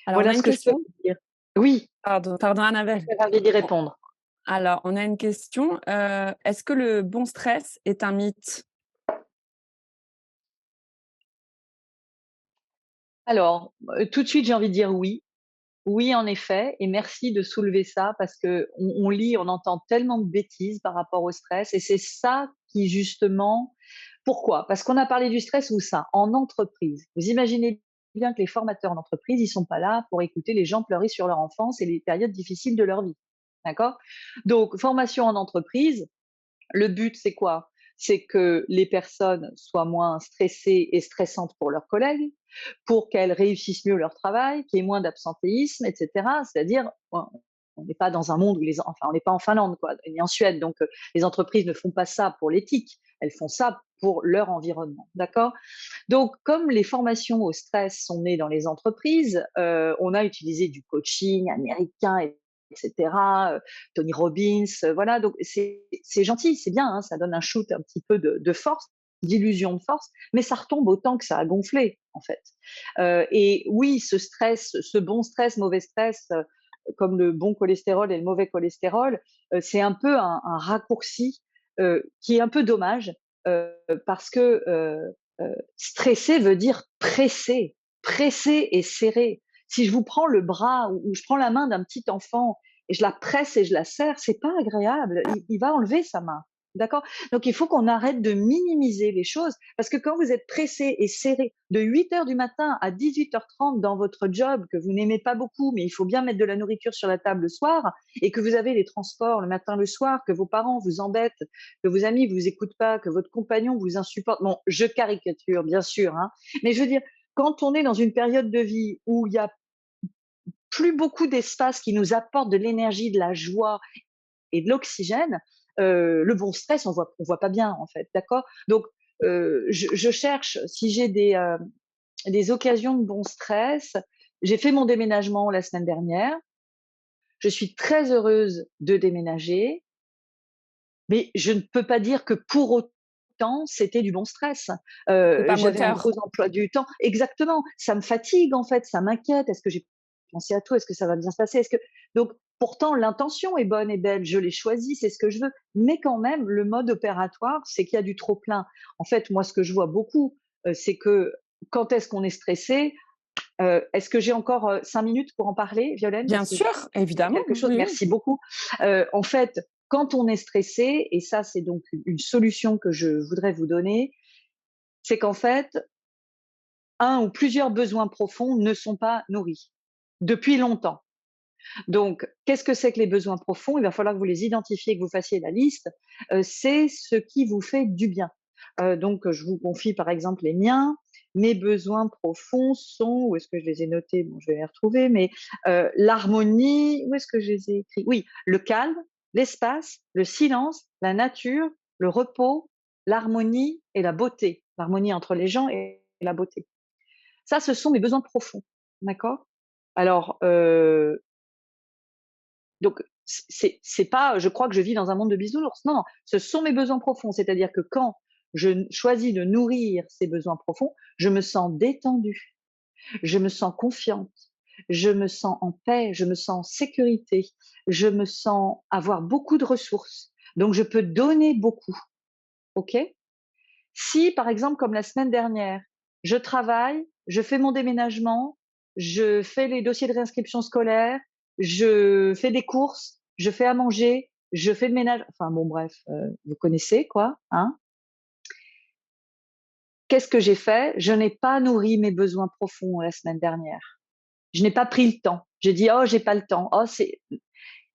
Alors, on Voilà a ce une que je peux question. vous dire. Oui, Pardon, je Annabelle. serais ravie d'y répondre. Alors, on a une question. Est-ce que le bon stress est un mythe? Alors, tout de suite, j'ai envie de dire oui. Oui, en effet, et merci de soulever ça parce que on lit, on entend tellement de bêtises par rapport au stress, et c'est ça qui justement. Pourquoi? Parce qu'on a parlé du stress, où ça? En entreprise. Vous imaginez bien que les formateurs en entreprise, ils sont pas là pour écouter les gens pleurer sur leur enfance et les périodes difficiles de leur vie. D'accord? Donc, formation en entreprise, le but, c'est quoi? C'est que les personnes soient moins stressées et stressantes pour leurs collègues, pour qu'elles réussissent mieux leur travail, qu'il y ait moins d'absentéisme, etc. C'est-à-dire, on n'est pas dans un monde où enfin, on n'est pas en Finlande, quoi, ni en Suède. Donc, les entreprises ne font pas ça pour l'éthique. Elles font ça pour leur environnement. D'accord? Donc, comme les formations au stress sont nées dans les entreprises, on a utilisé du coaching américain, etc. Tony Robbins, voilà. Donc, c'est gentil, c'est bien, hein, ça donne un shoot un petit peu de force, d'illusion de force, mais ça retombe autant que ça a gonflé, en fait. Et oui, ce stress, ce bon stress, mauvais stress, comme le bon cholestérol et le mauvais cholestérol, c'est un peu un raccourci qui est un peu dommage, parce que stresser veut dire pressé, pressé et serré. Si je vous prends le bras ou je prends la main d'un petit enfant et je la presse et je la serre, c'est pas agréable. Il va enlever sa main. D'accord? Donc il faut qu'on arrête de minimiser les choses, parce que quand vous êtes pressé et serré de 8 heures du matin à 18h30 dans votre job que vous n'aimez pas beaucoup, mais il faut bien mettre de la nourriture sur la table le soir, et que vous avez les transports le matin, le soir, que vos parents vous embêtent, que vos amis vous écoutent pas, que votre compagnon vous insupporte. Bon, je caricature, bien sûr, hein, mais je veux dire, quand on est dans une période de vie où il y a plus beaucoup d'espace qui nous apporte de l'énergie, de la joie et de l'oxygène, le bon stress, on voit pas bien, en fait, d'accord? Donc, je cherche, si j'ai des occasions de bon stress. J'ai fait mon déménagement la semaine dernière. Je suis très heureuse de déménager, mais je ne peux pas dire que pour autant, c'était du bon stress. C'est pas J'avais un gros moteur. emploi du temps. Exactement. Ça me fatigue, en fait, ça m'inquiète. Est-ce que j'ai pensé à tout? Est-ce que ça va bien se passer? Donc, pourtant, l'intention est bonne et belle. Je l'ai choisie, c'est ce que je veux. Mais quand même, le mode opératoire, c'est qu'il y a du trop plein. En fait, moi, ce que je vois beaucoup, c'est que quand est-ce qu'on est stressé? Est-ce que j'ai encore 5 minutes pour en parler, Violaine? Bien Parce que je sûr, évidemment, quelque chose. oui, oui. Merci beaucoup. En fait, quand on est stressé, et ça, c'est donc une solution que je voudrais vous donner, c'est qu'en fait, un ou plusieurs besoins profonds ne sont pas nourris depuis longtemps. Donc, qu'est-ce que c'est que les besoins profonds? Il va falloir que vous les identifiez, que vous fassiez la liste. C'est ce qui vous fait du bien. Donc, je vous confie par exemple les miens. Mes besoins profonds sont, où est-ce que je les ai notés? Bon, je vais les retrouver, mais l'harmonie, où est-ce que je les ai écrits? Oui, le calme, l'espace, le silence, la nature, le repos, l'harmonie et la beauté. L'harmonie entre les gens et la beauté. Ça, ce sont mes besoins profonds. D'accord? Alors, donc, c'est pas, je crois que je vis dans un monde de bisounours. Non, non, ce sont mes besoins profonds. C'est-à-dire que quand choisis de nourrir ces besoins profonds, je me sens détendue, je me sens confiante, je me sens en paix, je me sens en sécurité, je me sens avoir beaucoup de ressources. Donc, je peux donner beaucoup. OK? Si, par exemple, comme la semaine dernière, je travaille, je fais mon déménagement, je fais les dossiers de réinscription scolaire, je fais des courses, je fais à manger, je fais le ménage, enfin bon, bref, vous connaissez quoi, hein? Qu'est-ce que j'ai fait? Je n'ai pas nourri mes besoins profonds la semaine dernière. Je n'ai pas pris le temps. J'ai dit: «Oh, j'ai pas le temps. Oh, c'est»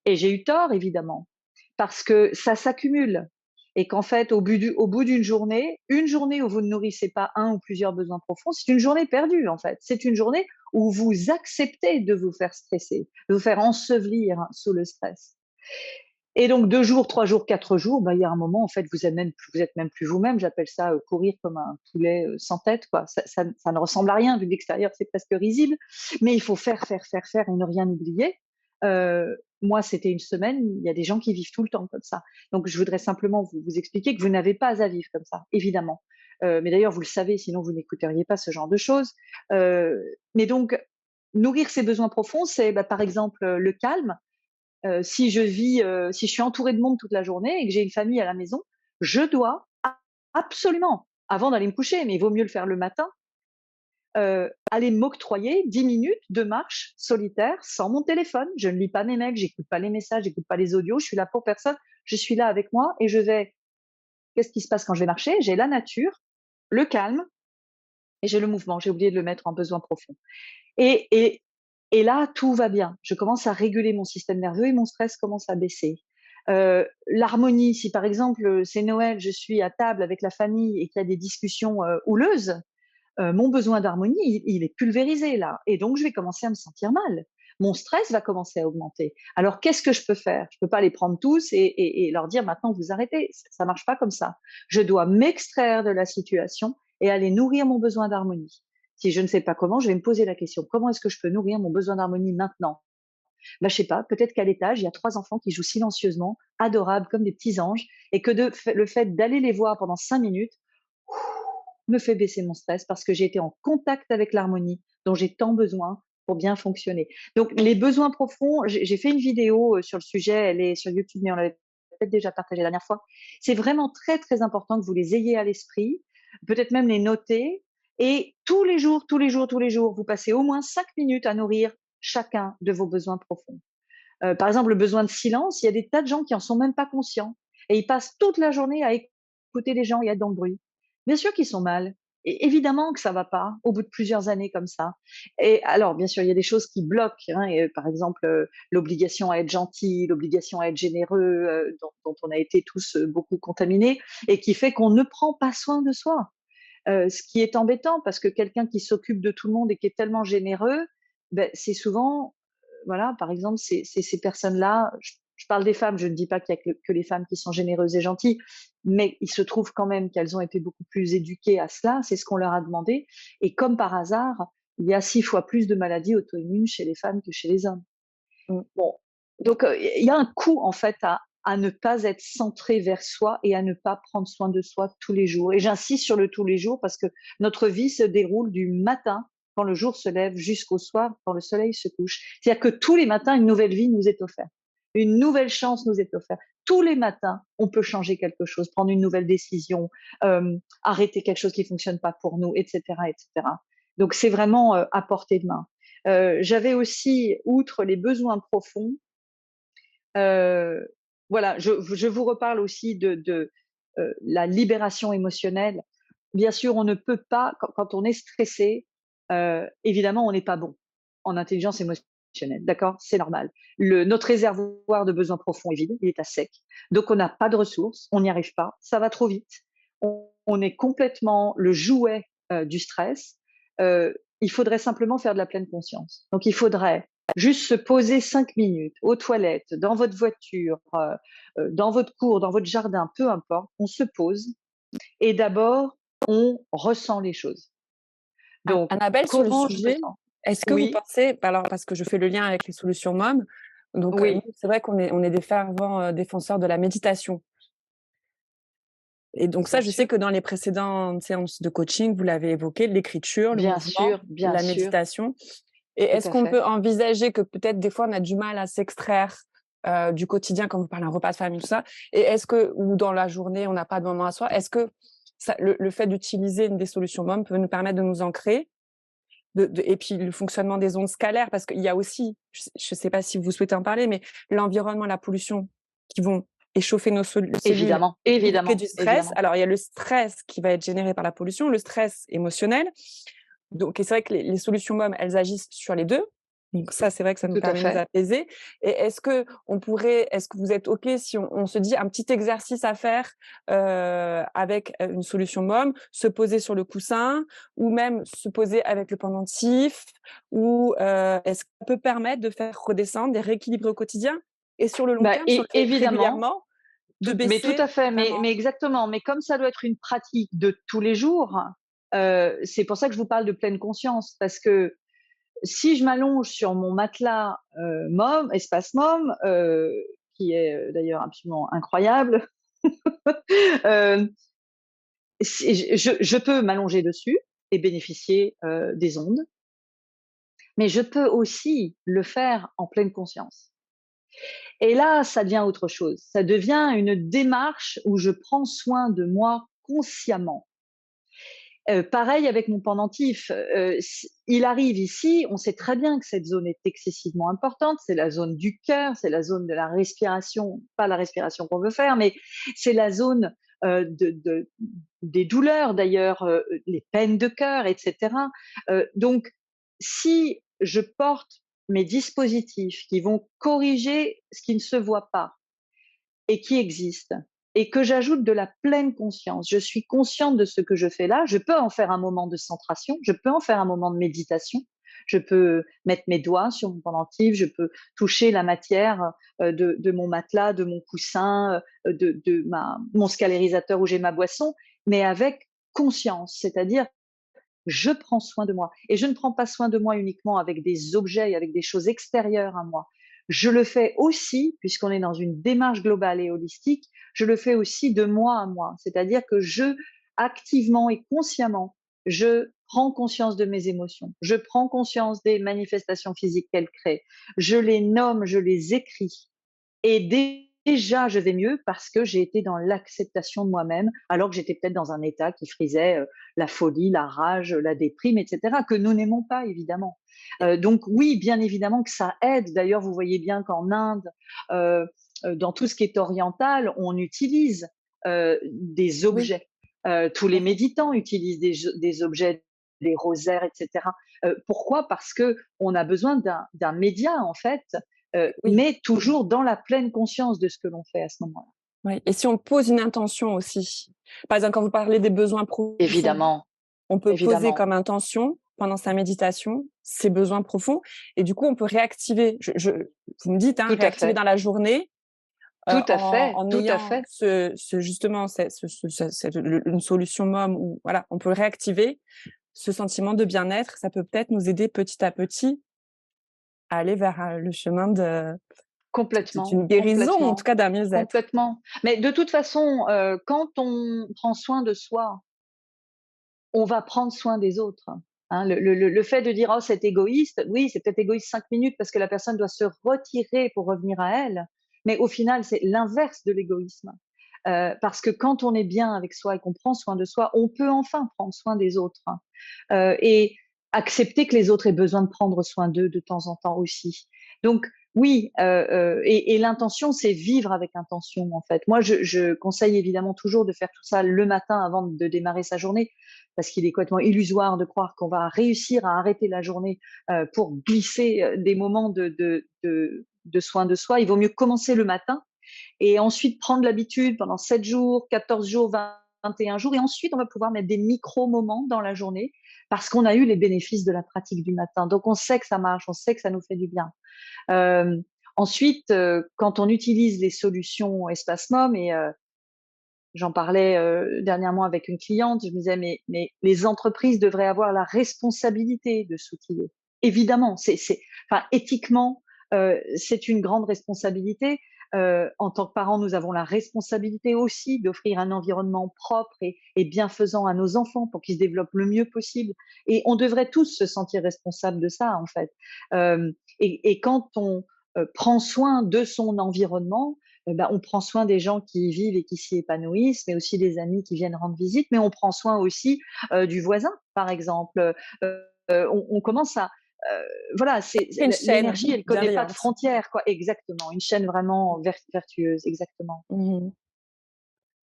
et j'ai eu tort évidemment, parce que ça s'accumule et qu'en fait au bout d'une journée, une journée où vous ne nourrissez pas un ou plusieurs besoins profonds, c'est une journée perdue en fait. C'est une journée où vous acceptez de vous faire stresser, de vous faire ensevelir sous le stress. Et donc 2 jours, 3 jours, 4 jours, bah, il y a un moment en fait vous êtes même plus vous-même. J'appelle ça, courir comme un poulet, sans tête quoi. Ça ne ressemble à rien vu de l'extérieur, c'est presque risible, mais il faut faire, faire, faire, faire et ne rien oublier. Moi, c'était une semaine, il y a des gens qui vivent tout le temps comme ça. Donc je voudrais simplement vous expliquer que vous n'avez pas à vivre comme ça, évidemment. Mais d'ailleurs vous le savez, sinon vous n'écouteriez pas ce genre de choses. Mais donc nourrir ses besoins profonds, c'est, bah, par exemple, le calme. Si je suis entourée de monde toute la journée et que j'ai une famille à la maison, je dois absolument, avant d'aller me coucher, mais il vaut mieux le faire le matin, aller m'octroyer 10 minutes de marche solitaire sans mon téléphone. Je ne lis pas mes mails, j'écoute pas les messages, j'écoute pas les audios, je suis là pour personne. Je suis là avec moi et je vais. Qu'est-ce qui se passe quand je vais marcher? J'ai la nature, le calme et j'ai le mouvement. J'ai oublié de le mettre en besoin profond. Et, et, et là, tout va bien. Je commence à réguler mon système nerveux et mon stress commence à baisser. L'harmonie, si par exemple c'est Noël, je suis à table avec la famille et qu'il y a des discussions houleuses, mon besoin d'harmonie, il est pulvérisé là. Et donc, je vais commencer à me sentir mal. Mon stress va commencer à augmenter. Alors, qu'est-ce que je peux faire? Je ne peux pas les prendre tous et leur dire maintenant vous arrêtez. Ça ne marche pas comme ça. Je dois m'extraire de la situation et aller nourrir mon besoin d'harmonie. Si je ne sais pas comment, je vais me poser la question comment est-ce que je peux nourrir mon besoin d'harmonie maintenant? Ben, je sais pas, peut-être qu'à l'étage, il y a 3 enfants qui jouent silencieusement, adorables, comme des petits anges, et que le fait d'aller les voir pendant 5 minutes me fait baisser mon stress parce que j'ai été en contact avec l'harmonie dont j'ai tant besoin pour bien fonctionner. Donc, les besoins profonds, j'ai fait une vidéo sur le sujet, elle est sur YouTube, mais on l'avait peut-être déjà partagée la dernière fois. C'est vraiment très, très important que vous les ayez à l'esprit, peut-être même les noter. Et tous les jours, tous les jours, tous les jours, vous passez au moins 5 minutes à nourrir chacun de vos besoins profonds. Par exemple, le besoin de silence, il y a des tas de gens qui en sont même pas conscients et ils passent toute la journée à écouter les gens et à être dans le bruit. Bien sûr qu'ils sont mal. Et évidemment que ça va pas au bout de plusieurs années comme ça. Et alors, bien sûr, il y a des choses qui bloquent, hein, et, par exemple, l'obligation à être gentil, l'obligation à être généreux, dont on a été tous beaucoup contaminés, et qui fait qu'on ne prend pas soin de soi. Ce qui est embêtant, parce que quelqu'un qui s'occupe de tout le monde et qui est tellement généreux, ben, c'est souvent, voilà, par exemple, ces personnes-là, je parle des femmes, je ne dis pas qu'il y a que les femmes qui sont généreuses et gentilles, mais il se trouve quand même qu'elles ont été beaucoup plus éduquées à cela, c'est ce qu'on leur a demandé. Et comme par hasard, il y a 6 fois plus de maladies auto-immunes chez les femmes que chez les hommes. Mmh. Bon, donc il y a un coût en fait à ne pas être centré vers soi et à ne pas prendre soin de soi tous les jours. Et j'insiste sur le tous les jours parce que notre vie se déroule du matin quand le jour se lève jusqu'au soir quand le soleil se couche. C'est-à-dire que tous les matins, une nouvelle vie nous est offerte. Une nouvelle chance nous est offerte. Tous les matins, on peut changer quelque chose, prendre une nouvelle décision, arrêter quelque chose qui fonctionne pas pour nous, etc., etc. Donc c'est vraiment à portée de main. J'avais aussi, outre les besoins profonds, euh, voilà, je vous reparle aussi de la libération émotionnelle. Bien sûr, on ne peut pas, quand on est stressé, évidemment, on n'est pas bon en intelligence émotionnelle, d'accord? C'est normal. Notre réservoir de besoins profonds est vide, il est à sec. Donc, on n'a pas de ressources, on n'y arrive pas, ça va trop vite. On est complètement le jouet du stress. Il faudrait simplement faire de la pleine conscience. Donc, il faudrait juste se poser 5 minutes aux toilettes, dans votre voiture, dans votre cour, dans votre jardin, peu importe. On se pose et d'abord, on ressent les choses. Donc, Annabelle, sur le comment je me sujet, sens? est-ce que vous Oui, pensez, alors parce que je fais le lien avec les solutions MOM, donc nous, oui. c'est vrai qu'on est des fervents défenseurs de la méditation. Et donc ça, bien je sais sûr, que dans les précédentes séances de coaching, vous l'avez évoqué, l'écriture, le mouvement, bien la sûr, méditation. Et tout est-ce à qu'on fait. peut envisager que peut-être des fois on a du mal à s'extraire du quotidien quand vous parlez d'un repas de famille, tout ça, et est-ce que, ou dans la journée, on n'a pas de moment à soi, est-ce que ça, le fait d'utiliser une des solutions MOM peut nous permettre de nous ancrer et puis le fonctionnement des ondes scalaires, parce qu'il y a aussi, je ne sais pas si vous souhaitez en parler, mais l'environnement, la pollution qui vont échauffer nos cellules, Évidemment, provoquer évidemment, du stress. évidemment. Alors, il y a le stress qui va être généré par la pollution, le stress émotionnel. Donc, et c'est vrai que les solutions MOM, elles agissent sur les deux. Donc ça, c'est vrai que ça nous Tout à permet de nous fait. apaiser. Et est-ce que vous êtes OK si on se dit un petit exercice à faire avec une solution MOM, se poser sur le coussin ou même se poser avec le pendentif, ou est-ce que ça peut permettre de faire redescendre, de rééquilibrer au quotidien et sur le long Bah, terme, si on le fait évidemment, régulièrement, de mais tout baisser à fait, vraiment? mais exactement. Mais comme ça doit être une pratique de tous les jours, c'est pour ça que je vous parle de pleine conscience, parce que si je m'allonge sur mon matelas espace MOM, qui est d'ailleurs absolument incroyable, euh, je peux m'allonger dessus et bénéficier des ondes, mais je peux aussi le faire en pleine conscience. Et là, ça devient autre chose. Ça devient une démarche où je prends soin de moi consciemment. Pareil avec mon pendentif. Il arrive ici, on sait très bien que cette zone est excessivement importante. C'est la zone du cœur, c'est la zone de la respiration, pas la respiration qu'on veut faire, mais c'est la zone des douleurs d'ailleurs, les peines de cœur, etc. Donc, si je porte mes dispositifs qui vont corriger ce qui ne se voit pas, et qui existe, et que j'ajoute de la pleine conscience. Je suis consciente de ce que je fais là. Je peux en faire un moment de centration, je peux en faire un moment de méditation. Je peux mettre mes doigts sur mon pendentif, je peux toucher la matière de mon matelas, de mon coussin, mon scalarisateur où j'ai ma boisson, mais avec conscience, c'est-à-dire je prends soin de moi. Et je ne prends pas soin de moi uniquement avec des objets, avec des choses extérieures à moi. Je le fais aussi, puisqu'on est dans une démarche globale et holistique, je le fais aussi de moi à moi. C'est-à-dire que activement et consciemment, je prends conscience de mes émotions. Je prends conscience des manifestations physiques qu'elles créent. Je les nomme, je les écris. Et déjà, je vais mieux parce que j'ai été dans l'acceptation de moi-même, alors que j'étais peut-être dans un état qui frisait la folie, la rage, la déprime, etc., que nous n'aimons pas, évidemment. Donc oui, bien évidemment que ça aide. D'ailleurs, vous voyez bien qu'en Inde, euh, dans tout ce qui est oriental, on utilise des Oui, objets. Tous tout les à fait. méditants utilisent des objets, des rosaires, etc. Pourquoi? Parce que on a besoin d'un média, en fait, Oui, mais toujours dans la pleine conscience de ce que l'on fait à ce moment-là. oui. Et si on pose une intention aussi, par exemple, quand vous parlez des besoins profonds, Évidemment, on peut poser évidemment, comme intention pendant sa méditation ces besoins profonds, et du coup, on peut réactiver. Vous me dites, hein, tout à réactiver fait, dans la journée tout à en, fait, en tout à ayant fait. justement une solution MOM, où voilà, on peut réactiver ce sentiment de bien-être. Ça peut peut-être nous aider petit à petit à aller vers le chemin Complètement, d'une guérison, en tout complètement, cas d'un mieux-être. complètement. Mais de toute façon, quand on prend soin de soi, on va prendre soin des autres. Hein. Le fait de dire oh c'est égoïste, oui c'est peut-être égoïste 5 minutes parce que la personne doit se retirer pour revenir à elle, mais au final c'est l'inverse de l'égoïsme. Parce que quand on est bien avec soi et qu'on prend soin de soi, on peut enfin prendre soin des autres et accepter que les autres aient besoin de prendre soin d'eux de temps en temps aussi. Donc oui, et l'intention, c'est vivre avec intention en fait. Moi, je conseille évidemment toujours de faire tout ça le matin avant de démarrer sa journée, parce qu'il est complètement illusoire de croire qu'on va réussir à arrêter la journée pour glisser des moments de soin de soi. Il vaut mieux commencer le matin et ensuite prendre l'habitude pendant 7 jours, 14 jours, 21 jours. Et ensuite, on va pouvoir mettre des micro-moments dans la journée parce qu'on a eu les bénéfices de la pratique du matin. Donc, on sait que ça marche, on sait que ça nous fait du bien. Euh, Ensuite, quand on utilise les solutions Espace Mom, et j'en parlais dernièrement avec une cliente, je me disais, mais les entreprises devraient avoir la responsabilité de s'outiller. Évidemment, enfin, éthiquement, c'est une grande responsabilité. En tant que parents, nous avons la responsabilité aussi d'offrir un environnement propre et bienfaisant à nos enfants pour qu'ils se développent le mieux possible. Et on devrait tous se sentir responsables de ça, en fait. Et quand on prend soin de son environnement, ben, on prend soin des gens qui y vivent et qui s'y épanouissent, mais aussi des amis qui viennent rendre visite, mais on prend soin aussi du voisin, par exemple. On commence à voilà, C'est une chaîne l'énergie, elle connaît pas de bienveillante. frontières, quoi. Exactement, une chaîne vraiment vertueuse, exactement. Mmh.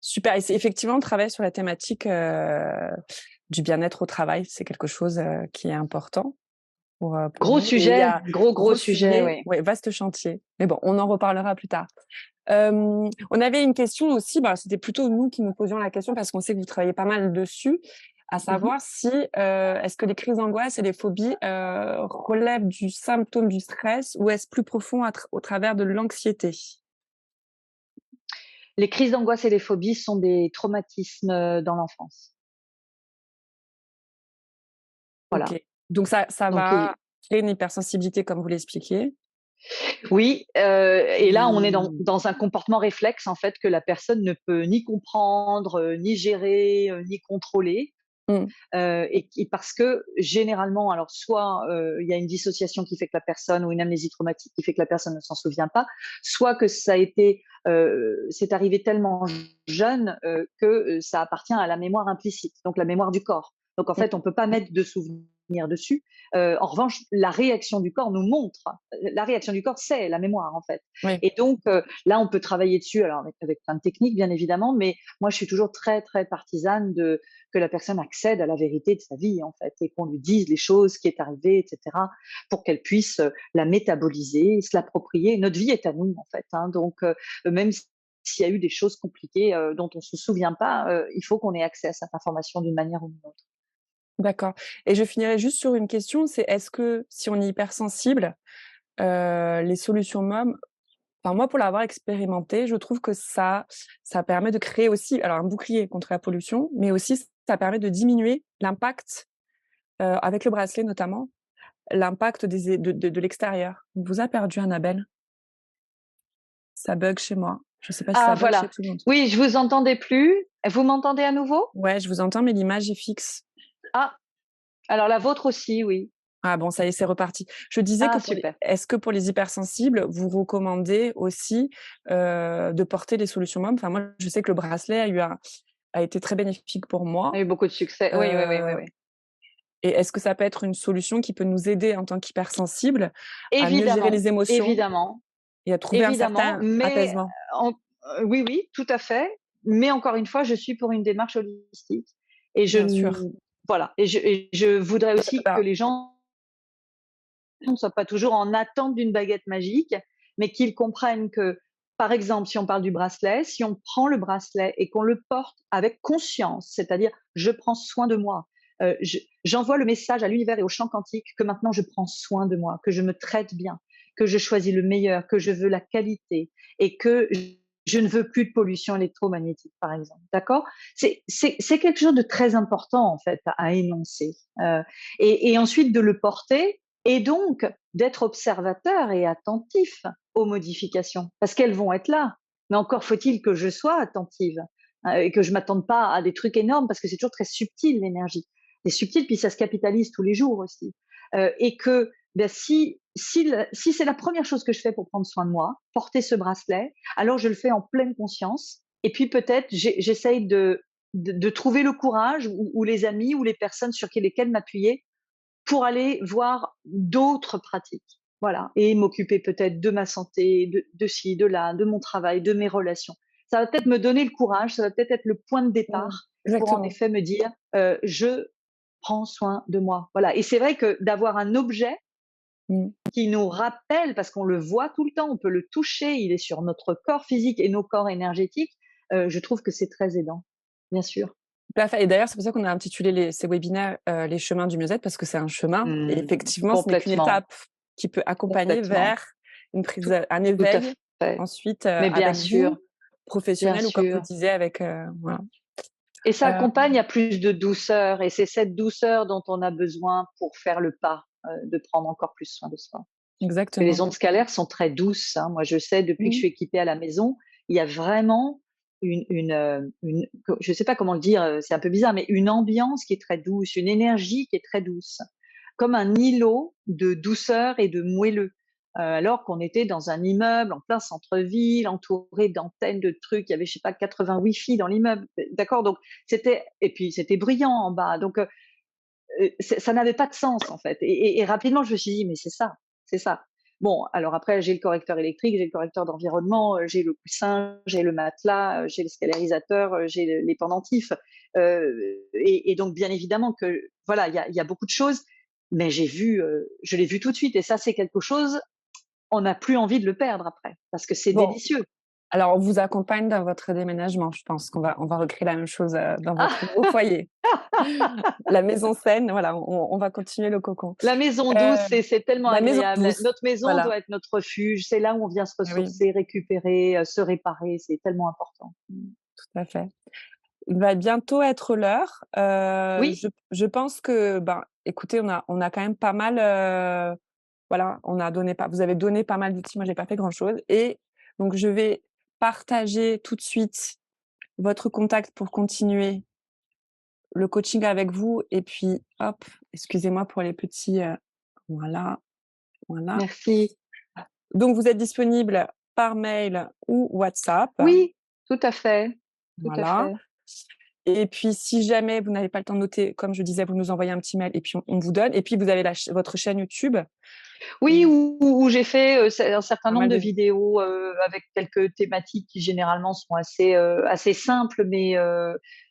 Super et c'est effectivement, on travaille sur la thématique, du bien-être au travail. C'est quelque chose, qui est important pour Gros vous et il y sujet, a gros gros sujet, sujet, oui. ouais, vaste chantier. Mais bon, on en reparlera plus tard. On avait une question aussi, bah, c'était plutôt nous qui nous posions la question parce qu'on sait que vous travaillez pas mal dessus, à Mmh. savoir si, est-ce que les crises d'angoisse et les phobies, relèvent du symptôme du stress ou est-ce plus profond au travers de l'anxiété? Les crises d'angoisse et les phobies sont des traumatismes, dans l'enfance. OK. Voilà. Donc ça Donc va créer une hypersensibilité comme vous l'expliquiez. oui, et là, on est Mmh. dans un comportement réflexe, en fait, que la personne ne peut ni comprendre, ni gérer, ni contrôler. Mmh. Et parce que généralement, alors soit il y a une dissociation qui fait que la personne ou une amnésie traumatique qui fait que la personne ne s'en souvient pas, soit que ça a été, c'est arrivé tellement jeune que ça appartient à la mémoire implicite, donc la mémoire du corps. Donc en fait, on Mmh. peut pas mettre de souvenir dessus. En revanche, la réaction du corps nous montre. La réaction du corps, c'est la mémoire en fait. Oui. Et donc là, on peut travailler dessus, alors avec plein de techniques bien évidemment, mais moi je suis toujours très très partisane de que la personne accède à la vérité de sa vie, en fait, et qu'on lui dise les choses qui est arrivé, etc., pour qu'elle puisse la métaboliser, se l'approprier. Notre vie est à nous, en fait. Hein, donc, même s'il y a eu des choses compliquées dont on ne se souvient pas, il faut qu'on ait accès à cette information d'une manière ou d'une autre. D'accord et je finirai juste sur une question, c'est est-ce que si on est hypersensible, les solutions MOM enfin moi pour l'avoir expérimenté, je trouve que ça permet de créer aussi alors un bouclier contre la pollution, mais aussi ça permet de diminuer l'impact, avec le bracelet notamment, l'impact des é de l'extérieur. On vous a perdu Annabelle. Ça bug chez moi. Je sais pas si Ah, ça bug chez voilà. tout le monde. Oui, je vous entendais plus. Vous m'entendez à nouveau? Ouais, je vous entends mais l'image est fixe. Ah, alors la vôtre aussi, oui. Ah bon, ça y est, c'est reparti. Je disais que Ah, pour les super. est-ce que pour les hypersensibles, vous recommandez aussi, de porter des solutions MOM? Enfin moi, je sais que le bracelet a été très bénéfique pour Il y moi, a eu beaucoup de succès. Oui, oui, oui, oui, heu oui. et est-ce que ça peut être une solution qui peut nous aider en tant qu'hypersensibles à mieux gérer Évidemment, les émotions évidemment. et à trouver un Évidemment, certain mais apaisement? en oui, oui, tout à fait. Mais encore une fois, je suis pour une démarche holistique et je Bien n sûr. voilà et je voudrais aussi que Alors les gens ne soient pas toujours en attente d'une baguette magique, mais qu'ils comprennent que, par exemple, si on parle du bracelet, si on prend le bracelet et qu'on le porte avec conscience, c'est-à-dire: «Je prends soin de moi», j'envoie le message à l'univers et au champ quantique que maintenant je prends soin de moi, que je me traite bien, que je choisis le meilleur, que je veux la qualité et que je ne veux plus de pollution électromagnétique, par exemple, d'accord? C'est quelque chose de très important, en fait, à énoncer, et ensuite de le porter et donc d'être observateur et attentif aux modifications, parce qu'elles vont être là. Mais encore faut-il que je sois attentive et que je m'attende pas à des trucs énormes, parce que c'est toujours très subtil l'énergie. C'est subtil, puis ça se capitalise tous les jours aussi. Et que ben, si c'est la première chose que je fais pour prendre soin de moi, porter ce bracelet, alors je le fais en pleine conscience. Et puis peut-être j'essaye de trouver le courage ou les amis ou les personnes sur lesquelles m'appuyer pour aller voir d'autres pratiques. Voilà. Et m'occuper peut-être de ma santé, de ci, de là, de mon travail, de mes relations. Ça va peut-être me donner le courage, ça va peut-être être le point de mmh, départ pour en exactement. effet me dire je prends soin de moi. Voilà. Et c'est vrai que d'avoir un objet Mmh. qui nous rappelle, parce qu'on le voit tout le temps, on peut le toucher, il est sur notre corps physique et nos corps énergétiques, je trouve que c'est très aidant, bien sûr. Tout à fait et d'ailleurs, c'est pour ça qu'on a intitulé ces webinaires, «Les chemins du mieux-être» parce que c'est un chemin et effectivement, ce n'est qu'une Complètement, étape qui peut accompagner complètement. vers une prise, Tout, un tout à éveil fait. ensuite, Mais avec vous, bien professionnel ou comme vous sûr. disiez avec, voilà. Et ça Heu, accompagne à plus de douceur et c'est cette douceur dont on a besoin pour faire le pas, de prendre encore plus soin de soi. Que les exactement. ondes scalaires sont très douces, hein. Moi, je sais depuis que je Mmh. suis équipée à la maison, il y a vraiment une je sais pas comment le dire, c'est un peu bizarre, mais une ambiance qui est très douce, une énergie qui est très douce, comme un îlot de douceur et de moelleux. Alors qu'on était dans un immeuble en plein centre-ville, entouré d'antennes, de trucs, il y avait, je sais pas, 80 Wi-Fi dans l'immeuble, d'accord? Donc et puis c'était bruyant en bas, donc ça n'avait pas de sens en fait. Et rapidement, je me suis dit, mais c'est ça, c'est ça. Bon, alors après, j'ai le correcteur électrique, j'ai le correcteur d'environnement, j'ai le coussin, j'ai le matelas, j'ai le scalarisateur, j'ai les pendentifs. Et donc, bien évidemment que voilà, il y a beaucoup de choses, mais je l'ai vu tout de suite. Et ça, c'est quelque chose, on n'a plus envie de le perdre après, parce que c'est Bon, délicieux. alors on vous accompagne dans votre déménagement, je pense qu'on va recréer la même chose, dans Ah, votre nouveau foyer. La maison saine, voilà, on va continuer le cocon. la maison douce, Heu, c'est tellement la maison agréable. douce, Notre maison voilà, doit être notre refuge. C'est là où on vient se eh oui, ressourcer, récupérer, se réparer. C'est tellement important. tout à fait. Il va bientôt être l'heure. Oui, Je pense que, ben, écoutez, on a quand même pas mal, voilà, on a donné pas vous avez donné pas mal d'outils. Moi, j'ai pas fait grand-chose et donc je vais partager tout de suite votre contact pour continuer le coaching avec vous et puis hop, excusez-moi pour les petits, voilà, voilà. merci. Donc vous êtes disponible par mail ou WhatsApp, Oui, tout à fait, tout à voilà. fait. Et puis si jamais vous n'avez pas le temps de noter, comme je disais, vous nous envoyez un petit mail et puis on vous donne et puis vous avez votre chaîne YouTube Oui, où où j'ai fait, un certain pas nombre mal de de vid vidéos, avec quelques thématiques qui généralement sont assez simples, mais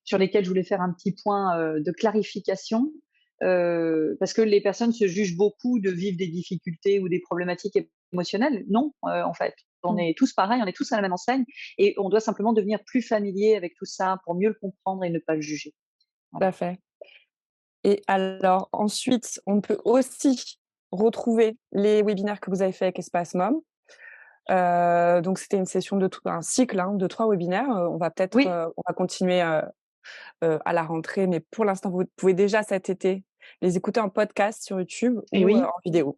sur lesquelles je voulais faire un petit point, de clarification. Parce que les personnes se jugent beaucoup de vivre des difficultés ou des problématiques émotionnelles. Non, en fait, on mmh, est tous pareils, on est tous à la même enseigne et on doit simplement devenir plus familier avec tout ça pour mieux le comprendre et ne pas le juger. tout Voilà. à fait. Et alors ensuite, on peut aussi retrouver les webinaires que vous avez fait avec Espace Mom. Donc c'était une session un cycle, hein, de 3 webinaires. On va peut-être, Oui, on va continuer, à la rentrée, mais pour l'instant, vous pouvez déjà cet été les écouter en podcast sur YouTube et ou, oui, en vidéo.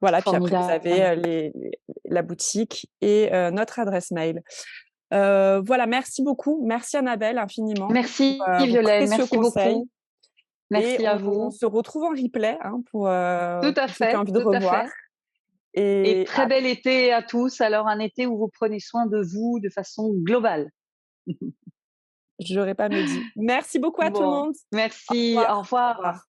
Voilà, puis après vous avez, formidable. la boutique et notre adresse mail. Voilà, merci beaucoup. Merci Annabelle infiniment pour, Merci vos Violaine, précieux merci conseils beaucoup. et Merci à on vous. se retrouve en replay, hein, Tout à pour ceux qui ont fait, envie de tout à revoir fait. Et et très bel été à tous. Alors un été où vous prenez soin de vous de façon globale. j'aurais pas mieux dit. Merci beaucoup à tout le Bon, monde. Au merci, revoir. au Au revoir. revoir.